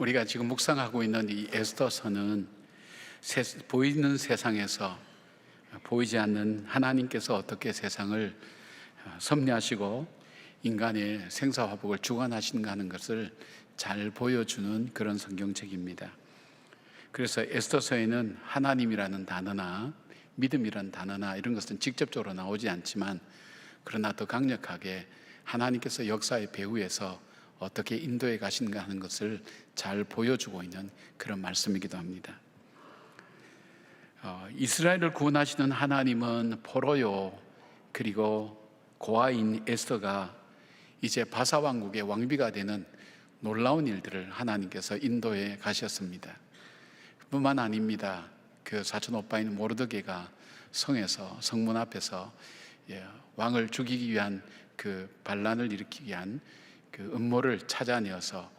우리가 지금 묵상하고 있는 이 에스더서는 보이는 세상에서 보이지 않는 하나님께서 어떻게 세상을 섭리하시고 인간의 생사화복을 주관하시는가 하는 것을 잘 보여주는 그런 성경책입니다. 그래서 에스더서에는 하나님이라는 단어나 믿음이라는 단어나 이런 것은 직접적으로 나오지 않지만, 그러나 더 강력하게 하나님께서 역사의 배후에서 어떻게 인도해 가시는가 하는 것을 잘 보여주고 있는 그런 말씀이기도 합니다. 이스라엘을 구원하시는 하나님은 포로요, 그리고 고아인 에스더가 이제 바사왕국의 왕비가 되는 놀라운 일들을 하나님께서 인도해 가셨습니다. 뿐만 아닙니다. 그 사촌 오빠인 모르드게가 성문 앞에서 왕을 죽이기 위한 그 반란을 일으키기 위한 그 음모를 찾아내어서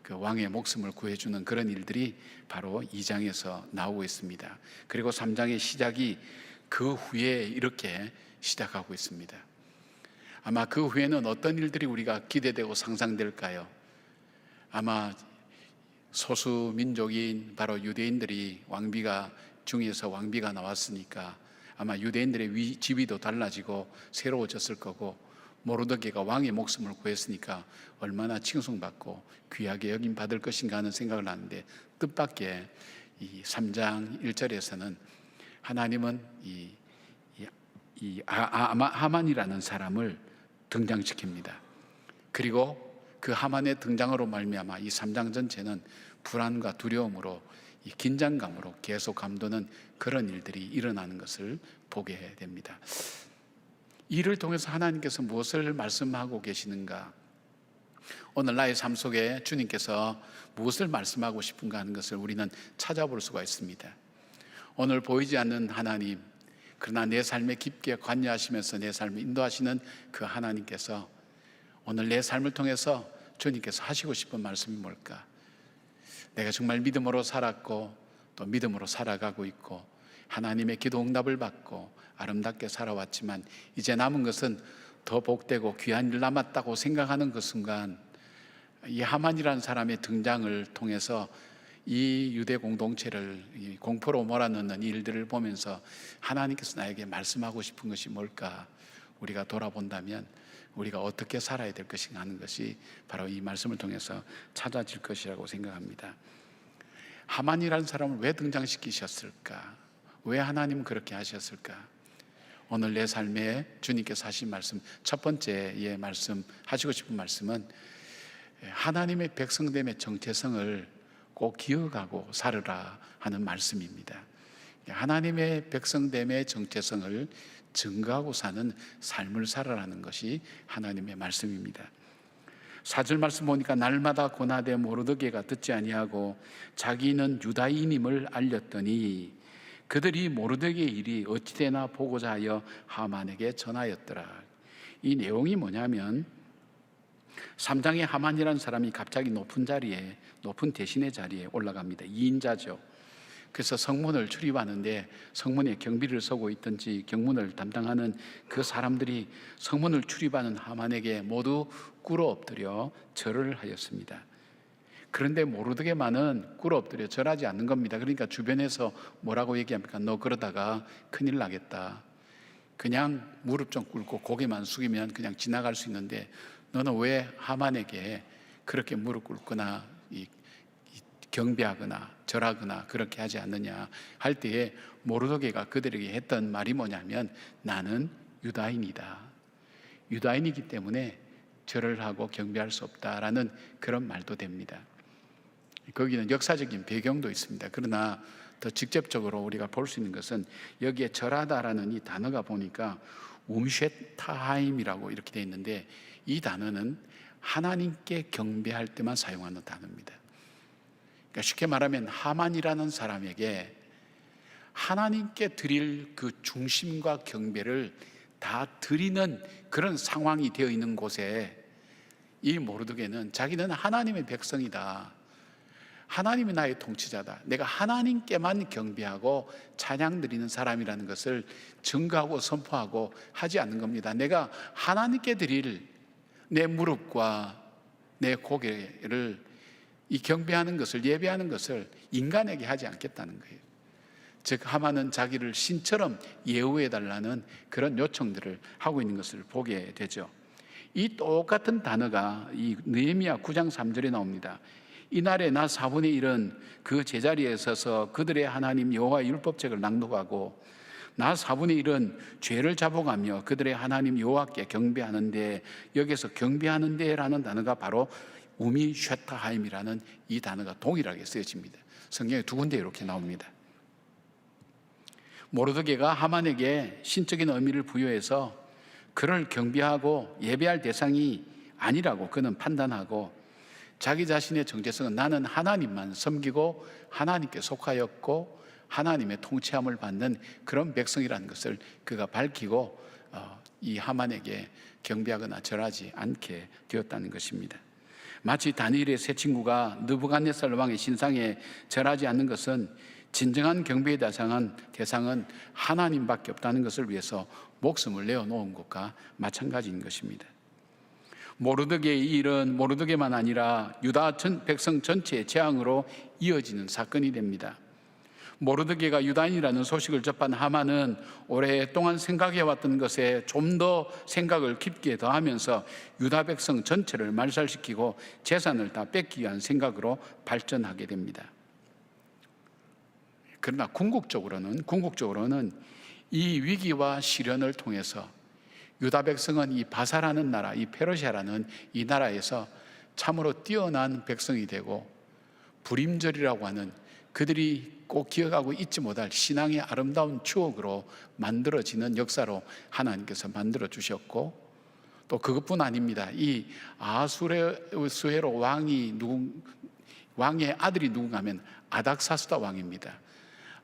그 왕의 목숨을 구해주는 그런 일들이 바로 2장에서 나오고 있습니다. 그리고 3장의 시작이 그 후에 이렇게 시작하고 있습니다. 아마 그 후에는 어떤 일들이 우리가 기대되고 상상될까요? 아마 소수 민족인 바로 유대인들이 중에서 왕비가 나왔으니까 아마 유대인들의 지위도 달라지고 새로워졌을 거고, 모르드게가 왕의 목숨을 구했으니까 얼마나 칭송받고 귀하게 여김 받을 것인가 하는 생각을 하는데, 뜻밖의 이 3장 1절에서는 하나님은 하만이라는 사람을 등장시킵니다. 그리고 그 하만의 등장으로 말미암아 이 3장 전체는 불안과 두려움으로, 이 긴장감으로 계속 감도는 그런 일들이 일어나는 것을 보게 됩니다. 이를 통해서 하나님께서 무엇을 말씀하고 계시는가, 오늘 나의 삶 속에 주님께서 무엇을 말씀하고 싶은가 하는 것을 우리는 찾아볼 수가 있습니다. 오늘 보이지 않는 하나님, 그러나 내 삶에 깊게 관여하시면서 내 삶을 인도하시는 그 하나님께서 오늘 내 삶을 통해서 주님께서 하시고 싶은 말씀이 뭘까? 내가 정말 믿음으로 살았고 또 믿음으로 살아가고 있고 하나님의 기도 응답을 받고 아름답게 살아왔지만 이제 남은 것은 더 복되고 귀한 일 남았다고 생각하는 그 순간, 이 하만이라는 사람의 등장을 통해서 이 유대 공동체를 공포로 몰아넣는 일들을 보면서 하나님께서 나에게 말씀하고 싶은 것이 뭘까? 우리가 돌아본다면 우리가 어떻게 살아야 될 것인가 하는 것이 바로 이 말씀을 통해서 찾아질 것이라고 생각합니다. 하만이라는 사람을 왜 등장시키셨을까? 왜 하나님은 그렇게 하셨을까? 오늘 내 삶에 주님께서 하신 말씀, 첫 번째의 말씀, 하시고 싶은 말씀은 하나님의 백성됨의 정체성을 꼭 기억하고 살으라 하는 말씀입니다. 하나님의 백성됨의 정체성을 증거하고 사는 삶을 살아라는 것이 하나님의 말씀입니다. 4절 말씀 보니까 날마다 고나되 모르드게가 듣지 아니하고 자기는 유다인임을 알렸더니 그들이 모르드게의 일이 어찌되나 보고자 하여 하만에게 전하였더라. 이 내용이 뭐냐면 3장에 하만이라는 사람이 갑자기 높은 대신의 자리에 올라갑니다. 2인자죠. 그래서 성문을 출입하는데 성문에 경비를 서고 있든지 경문을 담당하는 그 사람들이 성문을 출입하는 하만에게 모두 꿇어 엎드려 절을 하였습니다. 그런데 모르드게만은 꿇어 엎드려 절하지 않는 겁니다. 그러니까 주변에서 뭐라고 얘기합니까? 너 그러다가 큰일 나겠다. 그냥 무릎 좀 꿇고 고개만 숙이면 그냥 지나갈 수 있는데 너는 왜 하만에게 그렇게 무릎 꿇거나 경배하거나 절하거나 그렇게 하지 않느냐 할 때에 모르드게가 그들에게 했던 말이 뭐냐면 나는 유다인이다. 유다인이기 때문에 절을 하고 경배할 수 없다라는 그런 말도 됩니다. 거기는 역사적인 배경도 있습니다. 그러나 더 직접적으로 우리가 볼 수 있는 것은 여기에 절하다라는 이 단어가 보니까 움쉐타하임이라고 이렇게 되어 있는데 이 단어는 하나님께 경배할 때만 사용하는 단어입니다. 그러니까 쉽게 말하면 하만이라는 사람에게 하나님께 드릴 그 중심과 경배를 다 드리는 그런 상황이 되어 있는 곳에 이 모르드게는 자기는 하나님의 백성이다. 하나님이 나의 통치자다. 내가 하나님께만 경배하고 찬양 드리는 사람이라는 것을 증거하고 선포하고 하지 않는 겁니다. 내가 하나님께 드릴 내 무릎과 내 고개를 이 경배하는 것을, 예배하는 것을 인간에게 하지 않겠다는 거예요. 즉 하만은 자기를 신처럼 예우해 달라는 그런 요청들을 하고 있는 것을 보게 되죠. 이 똑같은 단어가 이 느헤미야 9장 3절에 나옵니다. 이날에 나 4분의 1은 그 제자리에 서서 그들의 하나님 여호와의 율법책을 낭독하고 나 4분의 1은 죄를 잡아가며 그들의 하나님 여호와께 경배하는데, 여기서 경배하는데 라는 단어가 바로 우미 쉐타하임이라는 이 단어가 동일하게 쓰여집니다. 성경에 두 군데 이렇게 나옵니다. 모르드게가 하만에게 신적인 의미를 부여해서 그를 경배하고 예배할 대상이 아니라고 그는 판단하고, 자기 자신의 정체성은 나는 하나님만 섬기고 하나님께 속하였고 하나님의 통치함을 받는 그런 백성이라는 것을 그가 밝히고 이 하만에게 경배하거나 절하지 않게 되었다는 것입니다. 마치 다니엘의 세 친구가 느부갓네살 왕의 신상에 절하지 않는 것은 진정한 경배의 대상은 하나님밖에 없다는 것을 위해서 목숨을 내어놓은 것과 마찬가지인 것입니다. 모르드게의 일은 모르드게만 아니라 유다 백성 전체의 재앙으로 이어지는 사건이 됩니다. 모르드게가 유다인이라는 소식을 접한 하만은 오랫동안 생각해왔던 것에 좀 더 생각을 깊게 더하면서 유다 백성 전체를 말살시키고 재산을 다 뺏기 위한 생각으로 발전하게 됩니다. 그러나 궁극적으로는 이 위기와 시련을 통해서 유다 백성은 이 바사라는 나라, 이 페르시아라는 이 나라에서 참으로 뛰어난 백성이 되고, 불임절이라고 하는 그들이 꼭 기억하고 잊지 못할 신앙의 아름다운 추억으로 만들어지는 역사로 하나님께서 만들어 주셨고, 또 그것뿐 아닙니다. 이 아수에로 왕의 아들이 누군가 하면 아닥사스다 왕입니다.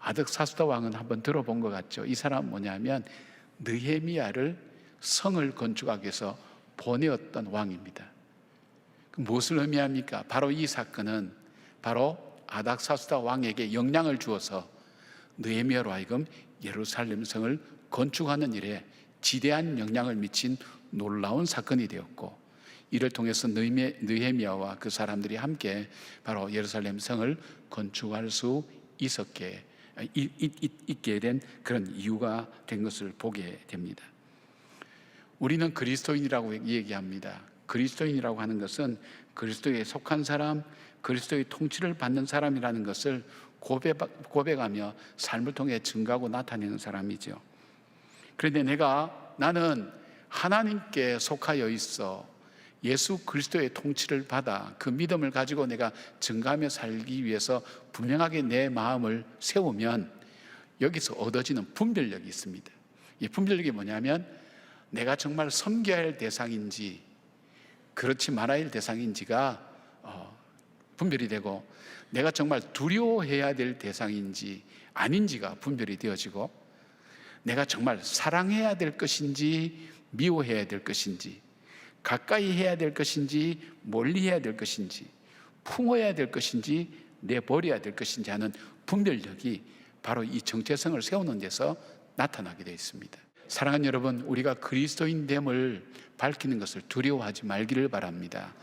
아닥사스다 왕은 한번 들어본 것 같죠. 이 사람은 뭐냐면 느헤미야를 성을 건축하기 위해서 보내었던 왕입니다. 무엇을 의미합니까? 바로 이 사건은 바로 아닥사스다 왕에게 영향을 주어서 느헤미야로 하여금 예루살렘 성을 건축하는 일에 지대한 영향을 미친 놀라운 사건이 되었고, 이를 통해서 느헤미야와 그 사람들이 함께 바로 예루살렘 성을 건축할 수 있게 된 그런 이유가 된 것을 보게 됩니다. 우리는 그리스도인이라고 얘기합니다. 그리스도인이라고 하는 것은 그리스도에 속한 사람, 그리스도의 통치를 받는 사람이라는 것을 고백하며 삶을 통해 증거하고 나타내는 사람이죠. 그런데 나는 하나님께 속하여 있어 예수 그리스도의 통치를 받아 그 믿음을 가지고 내가 증거하며 살기 위해서 분명하게 내 마음을 세우면 여기서 얻어지는 분별력이 있습니다. 이 분별력이 뭐냐면 내가 정말 섬겨야 할 대상인지 그렇지 말아야 할 대상인지가 분별이 되고, 내가 정말 두려워해야 될 대상인지 아닌지가 분별이 되어지고, 내가 정말 사랑해야 될 것인지 미워해야 될 것인지, 가까이 해야 될 것인지 멀리 해야 될 것인지, 품어야 될 것인지 내버려야 될 것인지 하는 분별력이 바로 이 정체성을 세우는 데서 나타나게 되어 있습니다. 사랑하는 여러분, 우리가 그리스도인됨을 밝히는 것을 두려워하지 말기를 바랍니다.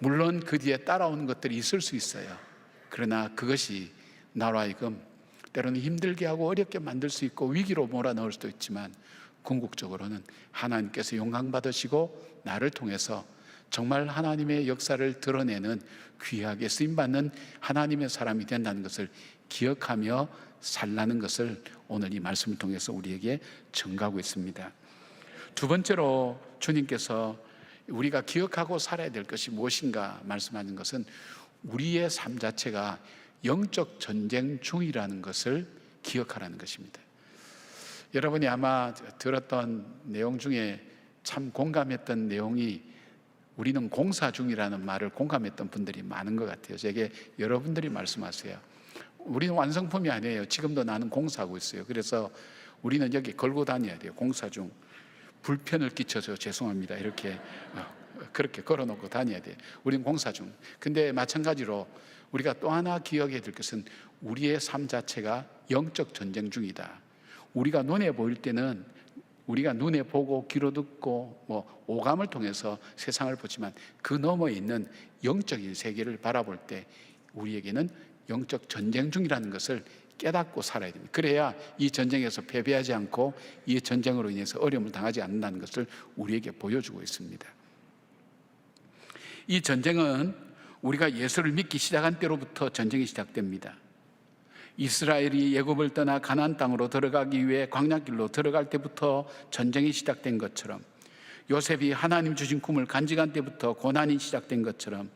물론 그 뒤에 따라오는 것들이 있을 수 있어요. 그러나 그것이 나로 하여금 때로는 힘들게 하고 어렵게 만들 수 있고 위기로 몰아넣을 수도 있지만, 궁극적으로는 하나님께서 영광 받으시고 나를 통해서 정말 하나님의 역사를 드러내는 귀하게 쓰임받는 하나님의 사람이 된다는 것을 기억하며 살라는 것을 오늘 이 말씀을 통해서 우리에게 증거하고 있습니다. 두 번째로 주님께서 우리가 기억하고 살아야 될 것이 무엇인가 말씀하는 것은 우리의 삶 자체가 영적 전쟁 중이라는 것을 기억하라는 것입니다. 여러분이 아마 들었던 내용 중에 참 공감했던 내용이, 우리는 공사 중이라는 말을 공감했던 분들이 많은 것 같아요. 제게 여러분들이 말씀하세요. 우리는 완성품이 아니에요. 지금도 나는 공사하고 있어요. 그래서 우리는 여기 걸고 다녀야 돼요. 공사 중. 불편을 끼쳐서 죄송합니다. 이렇게 그렇게 걸어놓고 다녀야 돼요. 우리는 공사 중. 근데 마찬가지로 우리가 또 하나 기억해야 될 것은 우리의 삶 자체가 영적 전쟁 중이다. 우리가 눈에 보일 때는 우리가 눈에 보고 귀로 듣고 오감을 통해서 세상을 보지만 그 너머에 있는 영적인 세계를 바라볼 때 우리에게는 영적 전쟁 중이라는 것을 깨닫고 살아야 됩니다. 그래야 이 전쟁에서 패배하지 않고 이 전쟁으로 인해서 어려움을 당하지 않는다는 것을 우리에게 보여주고 있습니다. 이 전쟁은 우리가 예수를 믿기 시작한 때로부터 전쟁이 시작됩니다. 이스라엘이 애굽을 떠나 가나안 땅으로 들어가기 위해 광야길로 들어갈 때부터 전쟁이 시작된 것처럼, 요셉이 하나님 주신 꿈을 간직한 때부터 고난이 시작된 것처럼,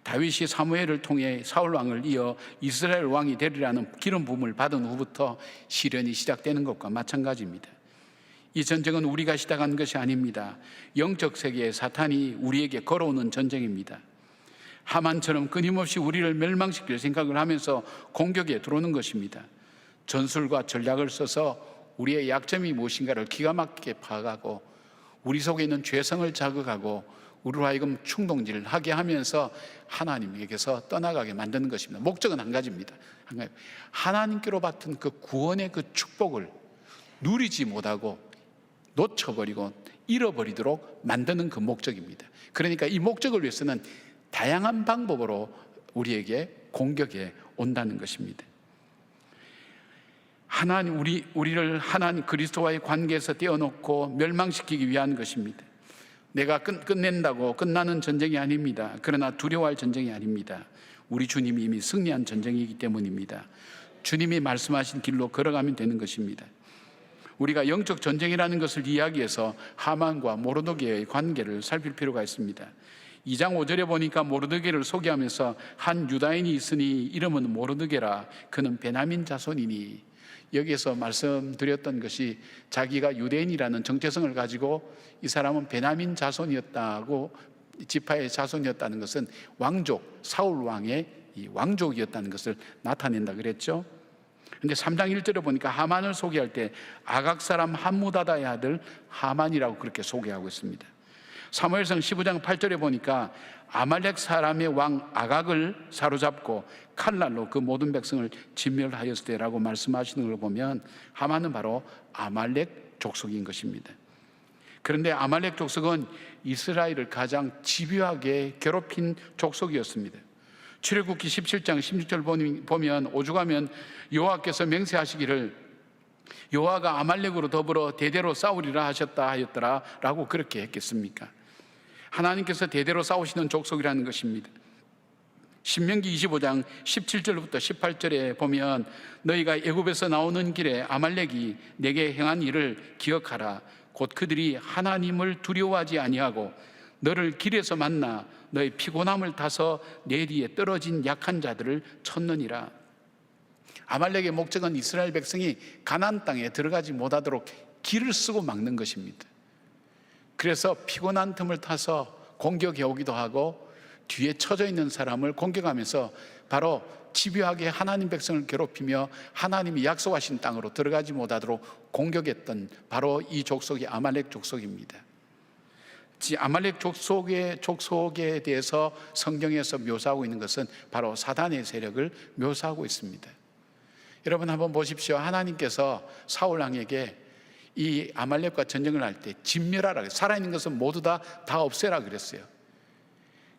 다윗이 사무엘을 통해 사울 왕을 이어 이스라엘 왕이 되리라는 기름 부음을 받은 후부터 시련이 시작되는 것과 마찬가지입니다. 이 전쟁은 우리가 시작한 것이 아닙니다. 영적 세계의 사탄이 우리에게 걸어오는 전쟁입니다. 하만처럼 끊임없이 우리를 멸망시킬 생각을 하면서 공격에 들어오는 것입니다. 전술과 전략을 써서 우리의 약점이 무엇인가를 기가 막히게 파악하고 우리 속에 있는 죄성을 자극하고 우리로 하여금 충동질을 하게 하면서 하나님에게서 떠나가게 만드는 것입니다. 목적은 한 가지입니다. 하나님께로 받은 그 구원의 그 축복을 누리지 못하고 놓쳐버리고 잃어버리도록 만드는 그 목적입니다. 그러니까 이 목적을 위해서는 다양한 방법으로 우리에게 공격해 온다는 것입니다. 우리를 하나님 그리스도와의 관계에서 떼어놓고 멸망시키기 위한 것입니다. 내가 끝낸다고 끝나는 전쟁이 아닙니다. 그러나 두려워할 전쟁이 아닙니다. 우리 주님이 이미 승리한 전쟁이기 때문입니다. 주님이 말씀하신 길로 걸어가면 되는 것입니다. 우리가 영적 전쟁이라는 것을 이야기해서 하만과 모르드게의 관계를 살필 필요가 있습니다. 2장 5절에 보니까 모르드게를 소개하면서 한 유다인이 있으니 이름은 모르드게라. 그는 베냐민 자손이니. 여기에서 말씀드렸던 것이 자기가 유대인이라는 정체성을 가지고 이 사람은 베냐민 자손이었다고, 지파의 자손이었다는 것은 왕족, 사울 왕의 이 왕족이었다는 것을 나타낸다 그랬죠. 근데 3장 1절에 보니까 하만을 소개할 때 아각 사람 함무다다의 아들 하만이라고 그렇게 소개하고 있습니다. 사무엘상 15장 8절에 보니까 아말렉 사람의 왕 아각을 사로잡고 칼날로 그 모든 백성을 진멸하였을 때라고 말씀하시는 걸 보면 하만은 바로 아말렉 족속인 것입니다. 그런데 아말렉 족속은 이스라엘을 가장 집요하게 괴롭힌 족속이었습니다. 출애굽기 17장 16절 보면 오죽하면 여호와께서 맹세하시기를 여호와가 아말렉으로 더불어 대대로 싸우리라 하였더라 라고 그렇게 했겠습니까? 하나님께서 대대로 싸우시는 족속이라는 것입니다. 신명기 25장 17절부터 18절에 보면 너희가 애굽에서 나오는 길에 아말렉이 내게 행한 일을 기억하라. 곧 그들이 하나님을 두려워하지 아니하고 너를 길에서 만나 너희 피곤함을 타서 내 뒤에 떨어진 약한 자들을 쳤느니라. 아말렉의 목적은 이스라엘 백성이 가나안 땅에 들어가지 못하도록 길을 쓰고 막는 것입니다. 그래서 피곤한 틈을 타서 공격해 오기도 하고 뒤에 처져 있는 사람을 공격하면서 바로 집요하게 하나님 백성을 괴롭히며 하나님이 약속하신 땅으로 들어가지 못하도록 공격했던 바로 이 족속이 아말렉 족속입니다. 아말렉 족속에 대해서 성경에서 묘사하고 있는 것은 바로 사단의 세력을 묘사하고 있습니다. 여러분 한번 보십시오. 하나님께서 사울 왕에게 이 아말렉과 전쟁을 할 때 진멸하라, 살아있는 것은 모두 다 없애라 그랬어요.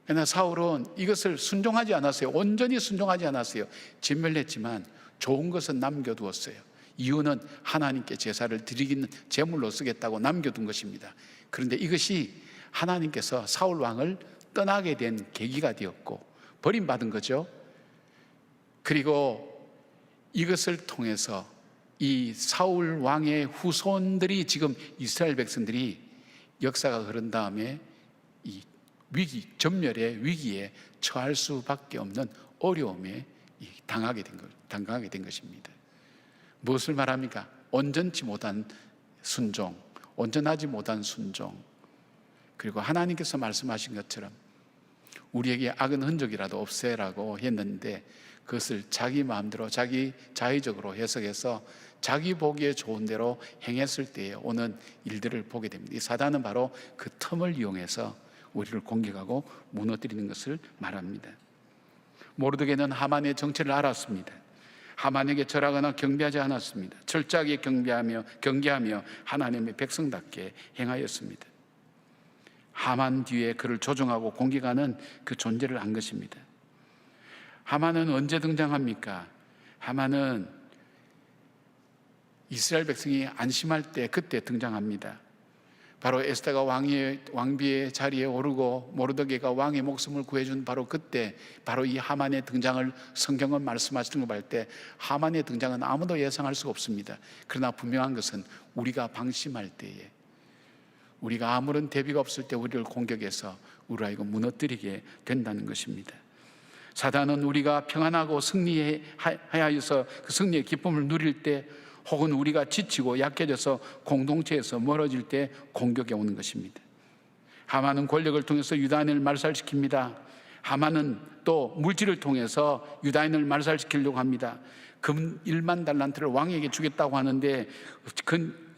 그러나 사울은 이것을 순종하지 않았어요. 온전히 순종하지 않았어요. 진멸했지만 좋은 것은 남겨두었어요. 이유는 하나님께 제사를 드리기는 제물로 쓰겠다고 남겨둔 것입니다. 그런데 이것이 하나님께서 사울 왕을 떠나게 된 계기가 되었고 버림받은 거죠. 그리고 이것을 통해서 이 사울 왕의 후손들이 지금 이스라엘 백성들이 역사가 흐른 다음에 이 전멸의 위기에 처할 수밖에 없는 어려움에 당하게 된 것입니다. 무엇을 말합니까? 온전치 못한 순종, 온전하지 못한 순종. 그리고 하나님께서 말씀하신 것처럼 우리에게 악은 흔적이라도 없애라고 했는데 그것을 자기 마음대로 자기 자의적으로 해석해서 자기 보기에 좋은 대로 행했을 때에 오는 일들을 보게 됩니다. 이 사단은 바로 그 틈을 이용해서 우리를 공격하고 무너뜨리는 것을 말합니다. 모르드게는 하만의 정체를 알았습니다. 하만에게 절하거나 경배하지 않았습니다. 철저하게 경계하며 하나님의 백성답게 행하였습니다. 하만 뒤에 그를 조종하고 공격하는 그 존재를 안 것입니다. 하만은 언제 등장합니까? 하만은 이스라엘 백성이 안심할 때 그때 등장합니다. 바로 에스더가 왕비의 자리에 오르고 모르드게가 왕의 목숨을 구해준 바로 그때, 바로 이 하만의 등장을 성경은 말씀하시는 거 볼 때 하만의 등장은 아무도 예상할 수가 없습니다. 그러나 분명한 것은 우리가 방심할 때에, 우리가 아무런 대비가 없을 때 우리를 공격해서 우리를 하여금 무너뜨리게 된다는 것입니다. 사단은 우리가 평안하고 승리하여서 그 승리의 기쁨을 누릴 때, 혹은 우리가 지치고 약해져서 공동체에서 멀어질 때 공격해 오는 것입니다. 하만은 권력을 통해서 유다인을 말살시킵니다. 하만은 또 물질을 통해서 유다인을 말살시키려고 합니다. 금 1만 달란트를 왕에게 주겠다고 하는데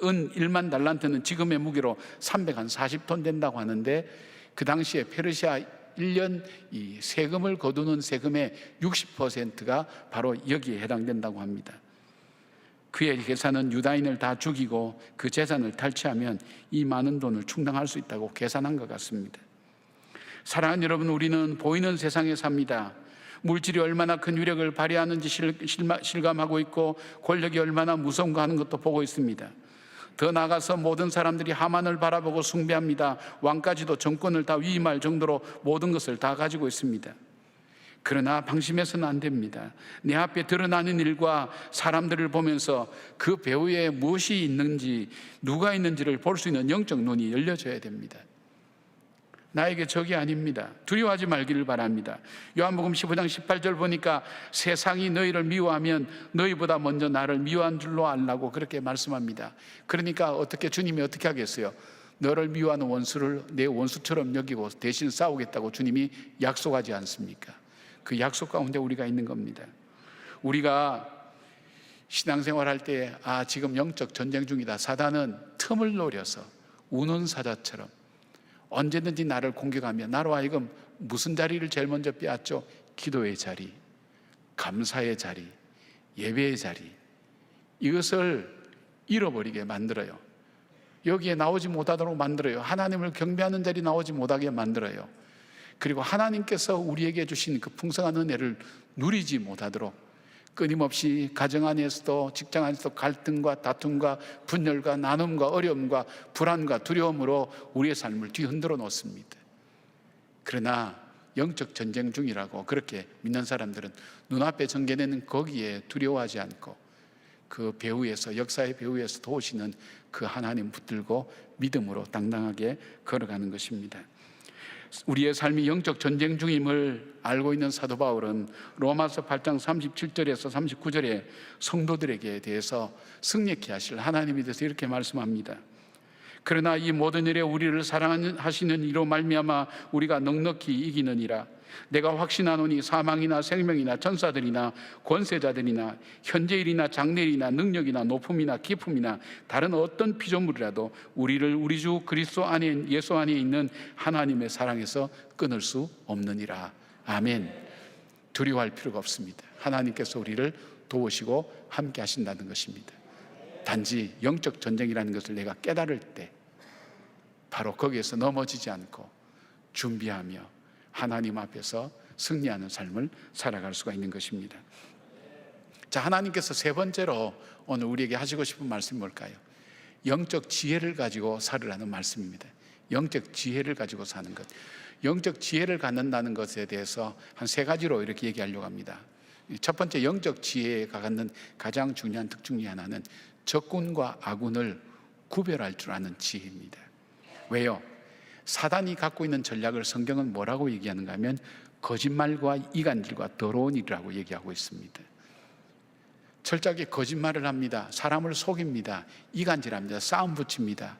은 1만 달란트는 지금의 무게로 340톤 된다고 하는데, 그 당시에 페르시아 1년 이 세금을 거두는 세금의 60%가 바로 여기에 해당된다고 합니다. 그의 계산은 유다인을 다 죽이고 그 재산을 탈취하면 이 많은 돈을 충당할 수 있다고 계산한 것 같습니다. 사랑하는 여러분, 우리는 보이는 세상에 삽니다. 물질이 얼마나 큰 위력을 발휘하는지 실감하고 있고, 권력이 얼마나 무서운가 하는 것도 보고 있습니다. 더 나아가서 모든 사람들이 하만을 바라보고 숭배합니다. 왕까지도 정권을 다 위임할 정도로 모든 것을 다 가지고 있습니다. 그러나 방심해서는 안 됩니다. 내 앞에 드러나는 일과 사람들을 보면서 그 배후에 무엇이 있는지, 누가 있는지를 볼 수 있는 영적 눈이 열려져야 됩니다. 나에게 적이 아닙니다. 두려워하지 말기를 바랍니다. 요한복음 15장 18절 보니까 세상이 너희를 미워하면 너희보다 먼저 나를 미워한 줄로 알라고 그렇게 말씀합니다. 그러니까 주님이 어떻게 하겠어요? 너를 미워하는 원수를 내 원수처럼 여기고 대신 싸우겠다고 주님이 약속하지 않습니까? 그 약속 가운데 우리가 있는 겁니다. 우리가 신앙생활할 때 지금 영적 전쟁 중이다. 사단은 틈을 노려서 우는 사자처럼 언제든지 나를 공격하며 나로 하여금 무슨 자리를 제일 먼저 빼앗죠? 기도의 자리, 감사의 자리, 예배의 자리, 이것을 잃어버리게 만들어요. 여기에 나오지 못하도록 만들어요. 하나님을 경배하는 자리 나오지 못하게 만들어요. 그리고 하나님께서 우리에게 주신 그 풍성한 은혜를 누리지 못하도록 끊임없이 가정 안에서도 직장 안에서도 갈등과 다툼과 분열과 나눔과 어려움과 불안과 두려움으로 우리의 삶을 뒤흔들어 놓습니다. 그러나 영적 전쟁 중이라고 그렇게 믿는 사람들은 눈앞에 전개되는 거기에 두려워하지 않고 그 배후에서, 역사의 배후에서 도우시는 그 하나님 붙들고 믿음으로 당당하게 걸어가는 것입니다. 우리의 삶이 영적 전쟁 중임을 알고 있는 사도 바울은 로마서 8장 37절에서 39절에 성도들에게 대해서 승리케 하실 하나님에 대해서 이렇게 말씀합니다. 그러나 이 모든 일에 우리를 사랑하시는 이로 말미암아 우리가 넉넉히 이기느니라. 내가 확신하노니 사망이나 생명이나 천사들이나 권세자들이나 현재일이나 장래일이나 능력이나 높음이나 깊음이나 다른 어떤 피조물이라도 우리를 우리 주 그리스도 안에, 예수 안에 있는 하나님의 사랑에서 끊을 수 없느니라. 아멘. 두려워할 필요가 없습니다. 하나님께서 우리를 도우시고 함께 하신다는 것입니다. 단지 영적 전쟁이라는 것을 내가 깨달을 때 바로 거기에서 넘어지지 않고 준비하며 하나님 앞에서 승리하는 삶을 살아갈 수가 있는 것입니다. 자, 하나님께서 세 번째로 오늘 우리에게 하시고 싶은 말씀이 뭘까요? 영적 지혜를 가지고 살으라는 말씀입니다. 영적 지혜를 가지고 사는 것. 영적 지혜를 갖는다는 것에 대해서 한 세 가지로 이렇게 얘기하려고 합니다. 첫 번째, 영적 지혜가 갖는 가장 중요한 특징 중에 하나는 적군과 아군을 구별할 줄 아는 지혜입니다. 왜요? 사단이 갖고 있는 전략을 성경은 뭐라고 얘기하는가 하면 거짓말과 이간질과 더러운 일이라고 얘기하고 있습니다. 철저하게 거짓말을 합니다. 사람을 속입니다. 이간질합니다. 싸움 붙입니다.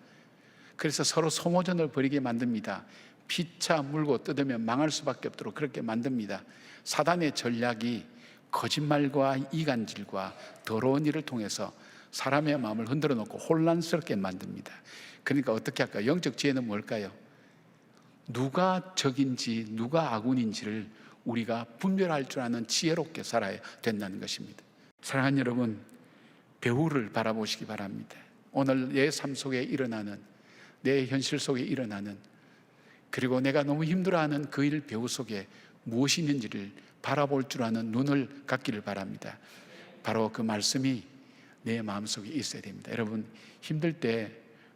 그래서 서로 소모전을 벌이게 만듭니다. 피차 물고 뜯으면 망할 수밖에 없도록 그렇게 만듭니다. 사단의 전략이 거짓말과 이간질과 더러운 일을 통해서 사람의 마음을 흔들어 놓고 혼란스럽게 만듭니다. 그러니까 어떻게 할까요? 영적 지혜는 뭘까요? 누가 적인지 누가 아군인지를 우리가 분별할 줄 아는 지혜롭게 살아야 된다는 것입니다. 사랑하는 여러분, 배후를 바라보시기 바랍니다. 오늘 내 삶 속에 일어나는, 내 현실 속에 일어나는, 그리고 내가 너무 힘들어하는 그 일 배후 속에 무엇이 있는지를 바라볼 줄 아는 눈을 갖기를 바랍니다. 바로 그 말씀이 내 마음속에 있어야 됩니다. 여러분, 힘들 때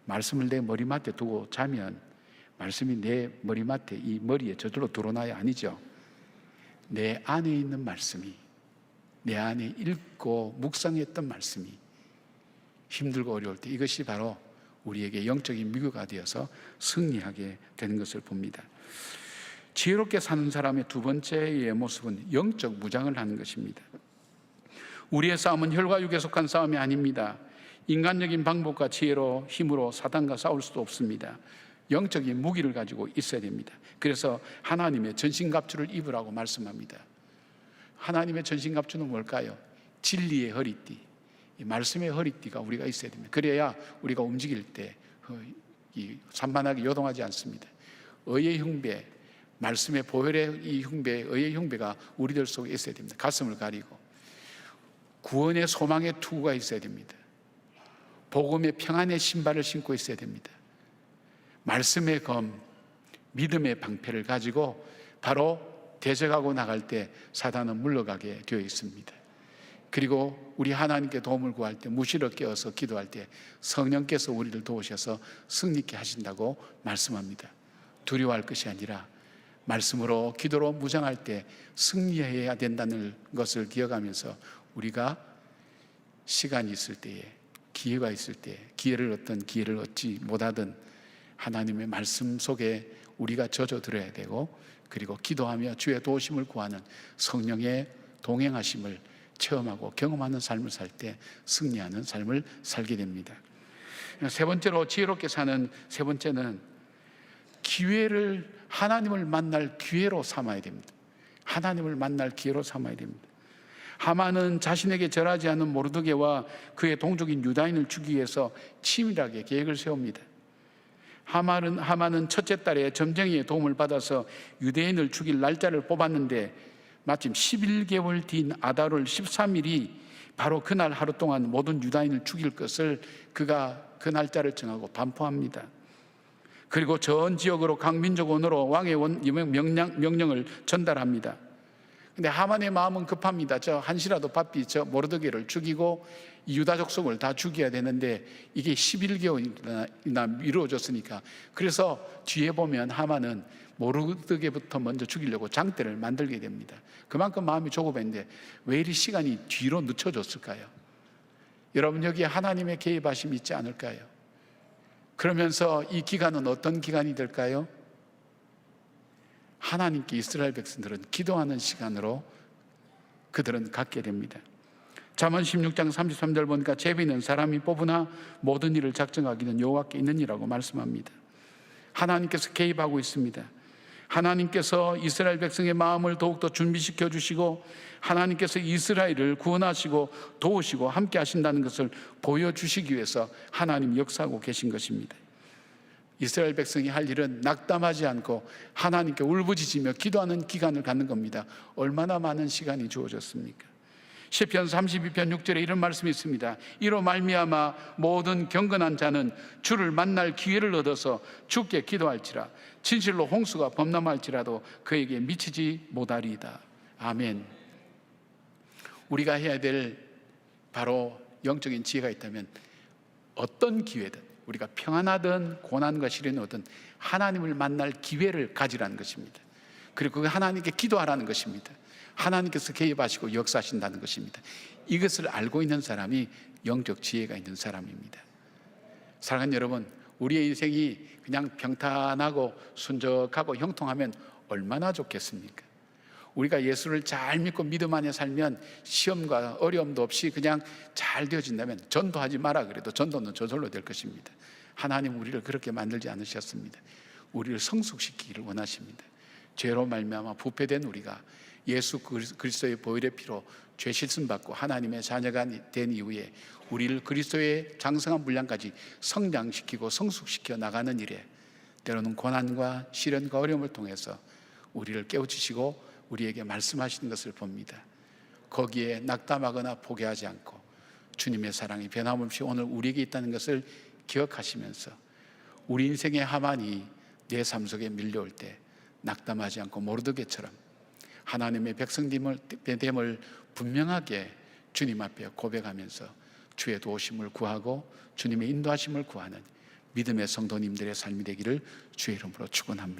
말씀을 내 머리맡에 두고 자면 말씀이 내 머리맡에, 이 머리에 저절로 드러나야 아니죠. 내 안에 있는 말씀이, 내 안에 읽고 묵상했던 말씀이 힘들고 어려울 때 이것이 바로 우리에게 영적인 미교가 되어서 승리하게 되는 것을 봅니다. 지혜롭게 사는 사람의 두 번째의 모습은 영적 무장을 하는 것입니다. 우리의 싸움은 혈과 육에 속한 싸움이 아닙니다. 인간적인 방법과 지혜로, 힘으로 사단과 싸울 수도 없습니다. 영적인 무기를 가지고 있어야 됩니다. 그래서 하나님의 전신갑주를 입으라고 말씀합니다. 하나님의 전신갑주는 뭘까요? 진리의 허리띠, 이 말씀의 허리띠가 우리가 있어야 됩니다. 그래야 우리가 움직일 때 산만하게 요동하지 않습니다. 의의 흉배, 말씀의 보혈의 이 흉배, 의의 흉배가 우리들 속에 있어야 됩니다. 가슴을 가리고 구원의 소망의 투구가 있어야 됩니다. 복음의 평안의 신발을 신고 있어야 됩니다. 말씀의 검, 믿음의 방패를 가지고 바로 대적하고 나갈 때 사단은 물러가게 되어 있습니다. 그리고 우리 하나님께 도움을 구할 때, 무시를 깨어서 기도할 때 성령께서 우리를 도우셔서 승리케 하신다고 말씀합니다. 두려워할 것이 아니라 말씀으로, 기도로 무장할 때 승리해야 된다는 것을 기억하면서 우리가 시간이 있을 때에, 기회가 있을 때, 기회를 얻든 기회를 얻지 못하든 하나님의 말씀 속에 우리가 젖어들어야 되고, 그리고 기도하며 주의 도우심을 구하는 성령의 동행하심을 체험하고 경험하는 삶을 살 때 승리하는 삶을 살게 됩니다. 세 번째로, 지혜롭게 사는 세 번째는 기회를, 하나님을 만날 기회로 삼아야 됩니다. 하나님을 만날 기회로 삼아야 됩니다. 하만은 자신에게 절하지 않은 모르드게와 그의 동족인 유다인을 죽이기 위해서 치밀하게 계획을 세웁니다. 하만은 첫째 딸의 점쟁이의 도움을 받아서 유대인을 죽일 날짜를 뽑았는데 마침 11개월 뒤인 아달월 13일이 바로 그날 하루 동안 모든 유다인을 죽일 것을 그가 그 날짜를 정하고 반포합니다. 그리고 전 지역으로 각 민족 언어로 왕의 명령을 전달합니다. 근데 하만의 마음은 급합니다. 저 한시라도 바삐 저 모르드게를 죽이고 유다 족속을 다 죽여야 되는데 이게 11개월이나 미뤄졌으니까, 그래서 뒤에 보면 하만은 모르드게부터 먼저 죽이려고 장대를 만들게 됩니다. 그만큼 마음이 조급했는데 왜 이리 시간이 뒤로 늦춰졌을까요? 여러분, 여기에 하나님의 개입하심이 있지 않을까요? 그러면서 이 기간은 어떤 기간이 될까요? 하나님께 이스라엘 백성들은 기도하는 시간으로 그들은 갖게 됩니다. 잠언 16장 33절 보니까 제비는 사람이 뽑으나 모든 일을 작정하기는 여호와께 있느니라고 말씀합니다. 하나님께서 개입하고 있습니다. 하나님께서 이스라엘 백성의 마음을 더욱더 준비시켜 주시고 하나님께서 이스라엘을 구원하시고 도우시고 함께 하신다는 것을 보여주시기 위해서 하나님이 역사하고 계신 것입니다. 이스라엘 백성이 할 일은 낙담하지 않고 하나님께 울부짖으며 기도하는 기간을 갖는 겁니다. 얼마나 많은 시간이 주어졌습니까? 시편 32편 6절에 이런 말씀이 있습니다. 이로 말미암아 모든 경건한 자는 주를 만날 기회를 얻어서 주께 기도할지라. 진실로 홍수가 범람할지라도 그에게 미치지 못하리이다. 아멘. 우리가 해야 될 바로 영적인 지혜가 있다면 어떤 기회든, 우리가 평안하든 고난과 시련이 오든 하나님을 만날 기회를 가지라는 것입니다. 그리고 그 하나님께 기도하라는 것입니다. 하나님께서 개입하시고 역사하신다는 것입니다. 이것을 알고 있는 사람이 영적 지혜가 있는 사람입니다. 사랑하는 여러분, 우리의 인생이 그냥 평탄하고 순적하고 형통하면 얼마나 좋겠습니까? 우리가 예수를 잘 믿고 믿음 안에 살면 시험과 어려움도 없이 그냥 잘 되어진다면 전도하지 마라 그래도 전도는 저절로 될 것입니다. 하나님 우리를 그렇게 만들지 않으셨습니다. 우리를 성숙시키기를 원하십니다. 죄로 말미암아 부패된 우리가 예수 그리스도의 보혈의 피로 죄 씻음 받고 하나님의 자녀가 된 이후에 우리를 그리스도의 장성한 분량까지 성장시키고 성숙시켜 나가는 일에 때로는 고난과 시련과 어려움을 통해서 우리를 깨우치시고 우리에게 말씀하시는 것을 봅니다. 거기에 낙담하거나 포기하지 않고 주님의 사랑이 변함없이 오늘 우리에게 있다는 것을 기억하시면서 우리 인생의 하만이 내 삶 속에 밀려올 때 낙담하지 않고 모르드게처럼 하나님의 백성됨을 분명하게 주님 앞에 고백하면서 주의 도우심을 구하고 주님의 인도하심을 구하는 믿음의 성도님들의 삶이 되기를 주의 이름으로 축원합니다.